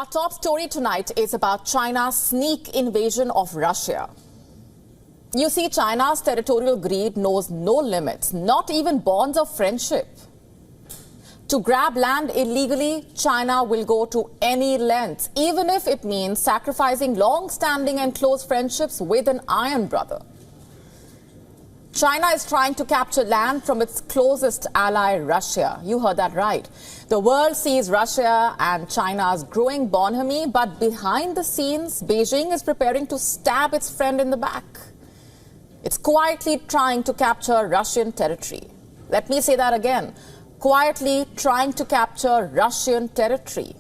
Our top story tonight is about China's sneak invasion of Russia. You see, China's territorial greed knows no limits, not even bonds of friendship. To grab land illegally, China will go to any length, even if it means sacrificing long-standing and close friendships with an iron brother. China is trying to capture land from its closest ally, Russia. You heard that right. The world sees Russia and China's growing bonhomie, but behind the scenes, Beijing is preparing to stab its friend in the back. It's quietly trying to capture Russian territory. Let me say that again. Quietly trying to capture Russian territory.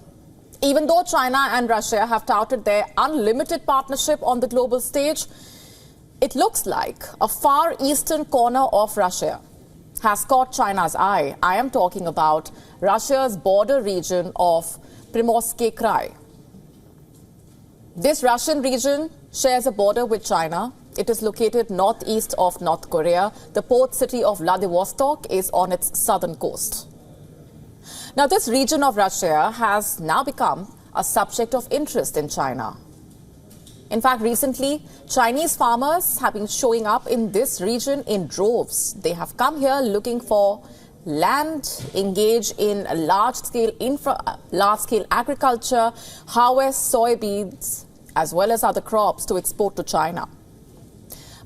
Even though China and Russia have touted their unlimited partnership on the global stage, it looks like a far eastern corner of Russia has caught China's eye. I am talking about Russia's border region of Primorsky Krai. This Russian region shares a border with China. It is located northeast of North Korea. The port city of Vladivostok is on its southern coast. Now, this region of Russia has now become a subject of interest in China. In fact, recently, Chinese farmers have been showing up in this region in droves. They have come here looking for land, engage in large-scale agriculture, harvest soybeans, as well as other crops to export to China.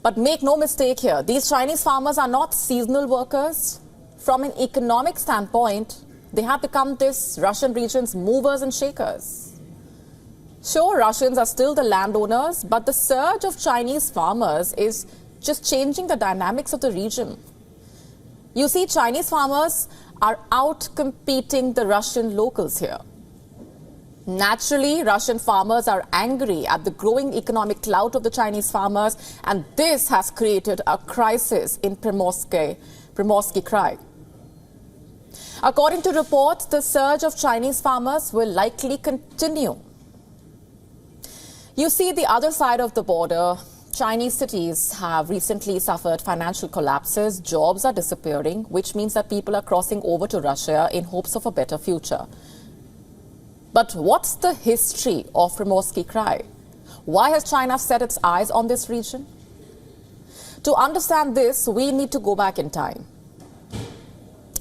But make no mistake here, these Chinese farmers are not seasonal workers. From an economic standpoint, they have become this Russian region's movers and shakers. Sure, Russians are still the landowners, but the surge of Chinese farmers is just changing the dynamics of the region. You see, Chinese farmers are out-competing the Russian locals here. Naturally, Russian farmers are angry at the growing economic clout of the Chinese farmers, and this has created a crisis in Primorsky Krai. According to reports, the surge of Chinese farmers will likely continue. You see, the other side of the border, Chinese cities have recently suffered financial collapses. Jobs are disappearing, which means that people are crossing over to Russia in hopes of a better future. But what's the history of Primorsky Krai? Why has China set its eyes on this region? To understand this, we need to go back in time.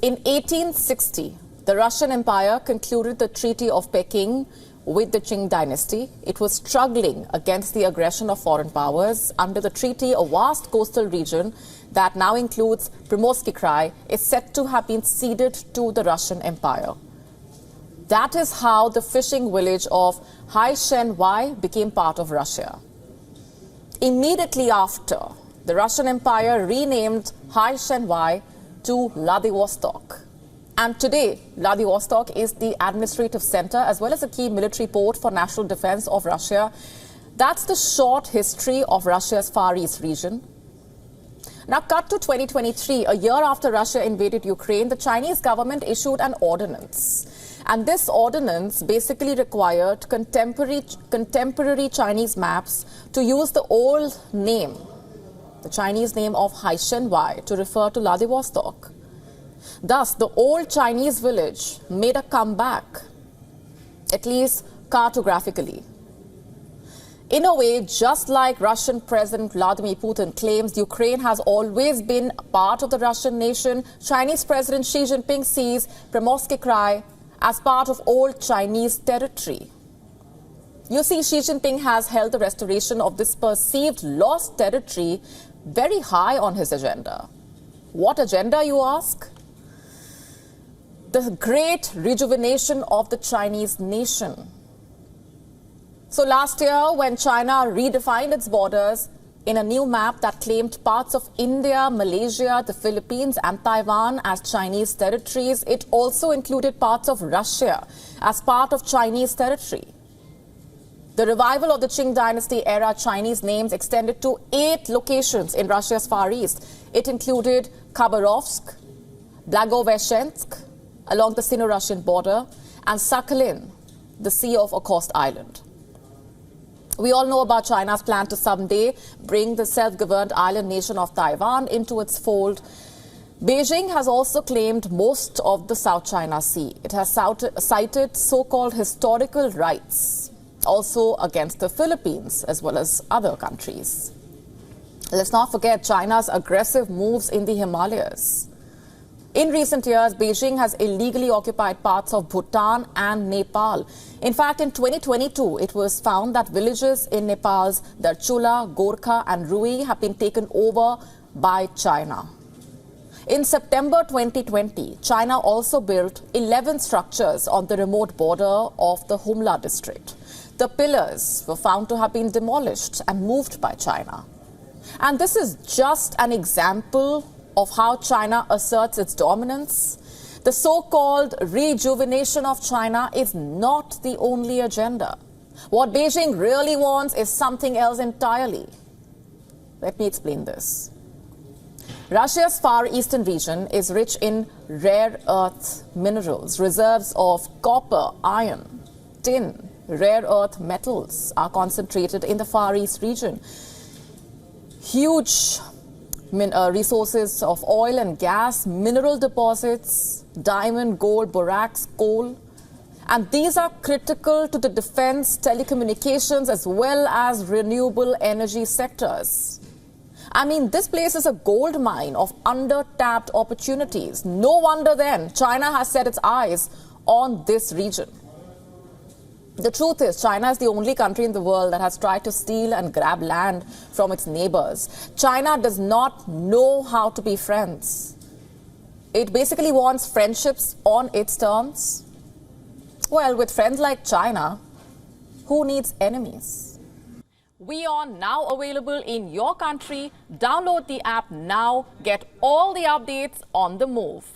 In 1860, the Russian Empire concluded the Treaty of Peking with the Qing dynasty. It was struggling against the aggression of foreign powers. Under the treaty, a vast coastal region that now includes Primorsky Krai is said to have been ceded to the Russian Empire. That is how the fishing village of Hai-Shen-Wai became part of Russia. Immediately after, the Russian Empire renamed Hai-Shen-Wai to Vladivostok. And today, Vladivostok is the administrative center as well as a key military port for national defense of Russia. That's the short history of Russia's Far East region. Now, cut to 2023, a year after Russia invaded Ukraine, the Chinese government issued an ordinance. And this ordinance basically required contemporary Chinese maps to use the old name, the Chinese name of Hai-Shen-Wai, to refer to Vladivostok. Thus, the old Chinese village made a comeback, at least cartographically. In a way, just like Russian President Vladimir Putin claims Ukraine has always been a part of the Russian nation, Chinese President Xi Jinping sees Primorsky Krai as part of old Chinese territory. You see, Xi Jinping has held the restoration of this perceived lost territory very high on his agenda. What agenda, you ask? The great rejuvenation of the Chinese nation. So last year, when China redefined its borders in a new map that claimed parts of India, Malaysia, the Philippines and Taiwan as Chinese territories, it also included parts of Russia as part of Chinese territory. The revival of the Qing dynasty era Chinese names extended to 8 locations in Russia's Far East. It included Khabarovsk, Blagoveshchensk, along the Sino-Russian border, and Sakhalin, the Sea of Okhotsk Island. We all know about China's plan to someday bring the self-governed island nation of Taiwan into its fold. Beijing has also claimed most of the South China Sea. It has cited so-called historical rights, also against the Philippines as well as other countries. Let's not forget China's aggressive moves in the Himalayas. In recent years, Beijing has illegally occupied parts of Bhutan and Nepal. In fact, in 2022, it was found that villages in Nepal's Darchula, Gorkha and Rui have been taken over by China. In September 2020, China also built 11 structures on the remote border of the Humla district. The pillars were found to have been demolished and moved by China. And this is just an example of how China asserts its dominance. The so-called rejuvenation of China is not the only agenda. What Beijing really wants is something else entirely. Let me explain this. Russia's Far Eastern region is rich in rare earth minerals. Reserves of copper, iron, tin, rare earth metals are concentrated in the Far East region. Huge resources of oil and gas, mineral deposits, diamond, gold, borax, coal. And these are critical to the defense, telecommunications, as well as renewable energy sectors. I mean, this place is a gold mine of under-tapped opportunities. No wonder then China has set its eyes on this region. The truth is, China is the only country in the world that has tried to steal and grab land from its neighbors. China does not know how to be friends. It basically wants friendships on its terms. Well, with friends like China, who needs enemies? WION now available in your country. Download the app now. Get all the updates on the move.